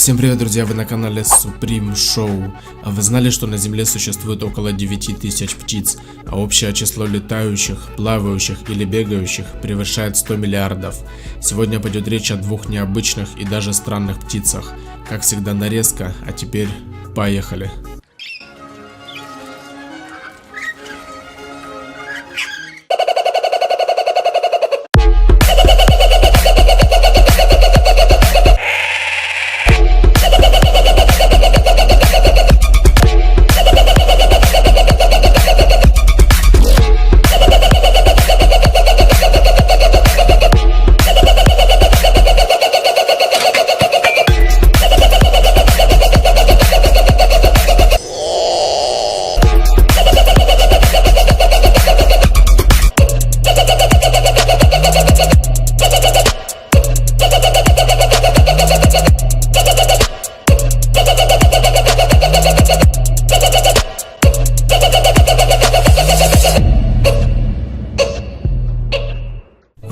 Всем привет, друзья, вы на канале Supreme Show. А вы знали, что на Земле существует около 9000 птиц, а общее число летающих, плавающих или бегающих превышает 100 миллиардов. Сегодня пойдет речь о двух необычных и даже странных птицах. Как всегда, нарезка, а теперь поехали.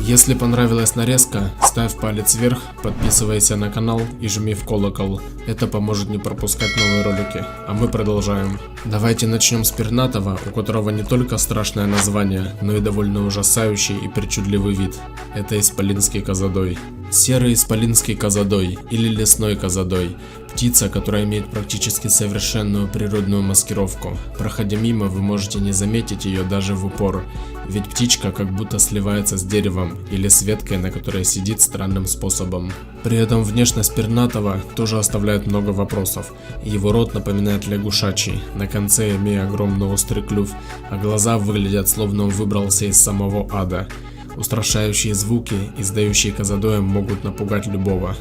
Если понравилась нарезка, ставь палец вверх, подписывайся на канал и жми в колокол. Это поможет не пропускать новые ролики. А мы продолжаем. Давайте начнем с пернатого, у которого не только страшное название, но и довольно ужасающий и причудливый вид. Это исполинский козадой. Серый исполинский козадой или лесной козадой. Птица, которая имеет практически совершенную природную маскировку. Проходя мимо, вы можете не заметить ее даже в упор, ведь птичка как будто сливается с деревом или с веткой, на которой сидит странным способом. При этом внешность пернатого тоже оставляет много вопросов. Его рот напоминает лягушачий, на конце имея огромный острый клюв, а глаза выглядят словно он выбрался из самого ада. Устрашающие звуки, издающие козадоем, могут напугать любого.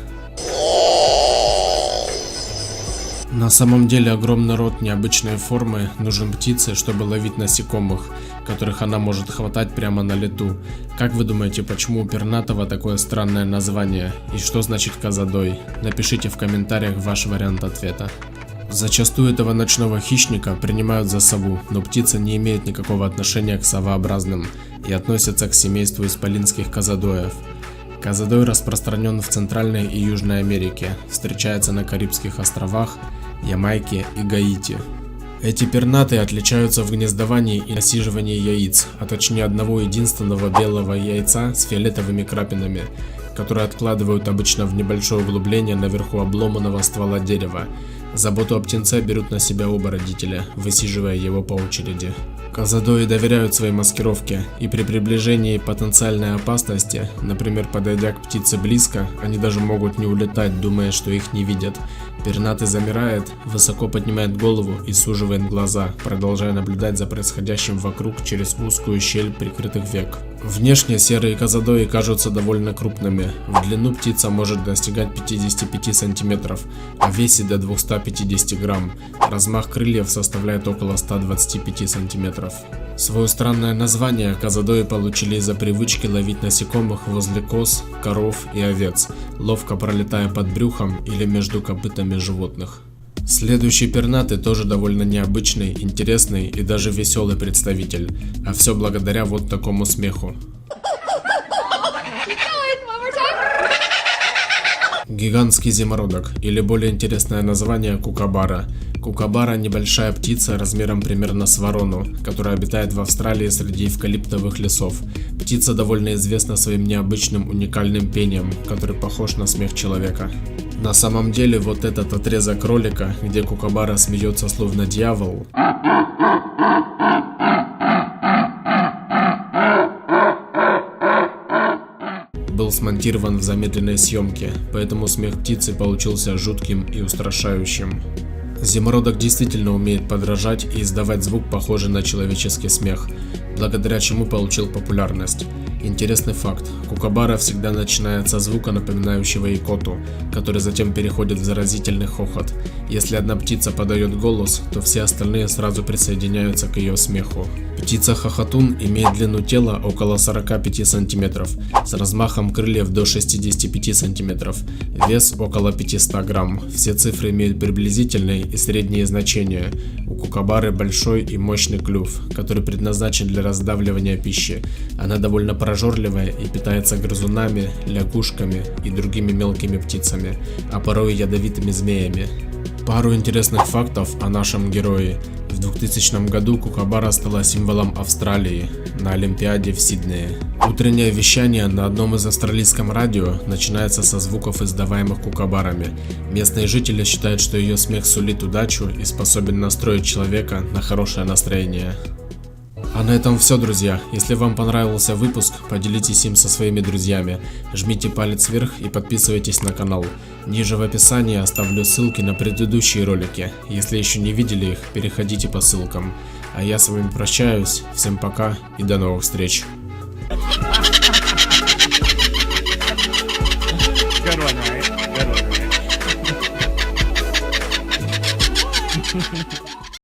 На самом деле огромный рот необычной формы нужен птице, чтобы ловить насекомых, которых она может хватать прямо на лету. Как вы думаете, почему у пернатого такое странное название и что значит козадой? Напишите в комментариях ваш вариант ответа. Зачастую этого ночного хищника принимают за сову, но птица не имеет никакого отношения к совообразным и относится к семейству исполинских козадоев. Козадой распространен в Центральной и Южной Америке, встречается на Карибских островах, Ямайке и Гаити. Эти пернатые отличаются в гнездовании и насиживании яиц, а точнее одного единственного белого яйца с фиолетовыми крапинами, которые откладывают обычно в небольшое углубление наверху обломанного ствола дерева. Заботу о птенце берут на себя оба родителя, высиживая его по очереди. Козадои доверяют своей маскировке, и при приближении потенциальной опасности, например, подойдя к птице близко, они даже могут не улетать, думая, что их не видят. Пернатый замирает, высоко поднимает голову и суживает глаза, продолжая наблюдать за происходящим вокруг через узкую щель прикрытых век. Внешне серые козадои кажутся довольно крупными. В длину птица может достигать 55 сантиметров, а весит до 250 грамм. Размах крыльев составляет около 125 сантиметров. Свое странное название козадои получили из-за привычки ловить насекомых возле коз, коров и овец, ловко пролетая под брюхом или между копытами животных. Следующий пернатый тоже довольно необычный, интересный и даже веселый представитель, а все благодаря вот такому смеху. Гигантский зимородок, или более интересное название кукабара. Кукабара – небольшая птица размером примерно с ворону, которая обитает в Австралии среди эвкалиптовых лесов. Птица довольно известна своим необычным уникальным пением, который похож на смех человека. На самом деле вот этот отрезок ролика, где кукабара смеется словно дьявол, был смонтирован в замедленной съемке, поэтому смех птицы получился жутким и устрашающим. Зимородок действительно умеет подражать и издавать звук, похожий на человеческий смех, благодаря чему получил популярность. Интересный факт: кукабара всегда начинает со звука, напоминающего икоту, который затем переходит в заразительный хохот. Если одна птица подает голос, то все остальные сразу присоединяются к ее смеху. Птица-хохотун имеет длину тела около 45 сантиметров, с размахом крыльев до 65 сантиметров, вес около 500 грамм. Все цифры имеют приблизительные и средние значения. У кукабары большой и мощный клюв, который предназначен для раздавливания пищи. Она довольно прожорливая и питается грызунами, лягушками и другими мелкими птицами, а порой и ядовитыми змеями. Пару интересных фактов о нашем герое. В 2000 году кукабара стала символом Австралии на Олимпиаде в Сиднее. Утреннее вещание на одном из австралийском радио начинается со звуков, издаваемых кукабарами. Местные жители считают, что ее смех сулит удачу и способен настроить человека на хорошее настроение. А на этом все, друзья. Если вам понравился выпуск, поделитесь им со своими друзьями. Жмите палец вверх и подписывайтесь на канал. Ниже в описании оставлю ссылки на предыдущие ролики. Если еще не видели их, переходите по ссылкам. А я с вами прощаюсь. Всем пока и до новых встреч. Good one, right? Good one, right?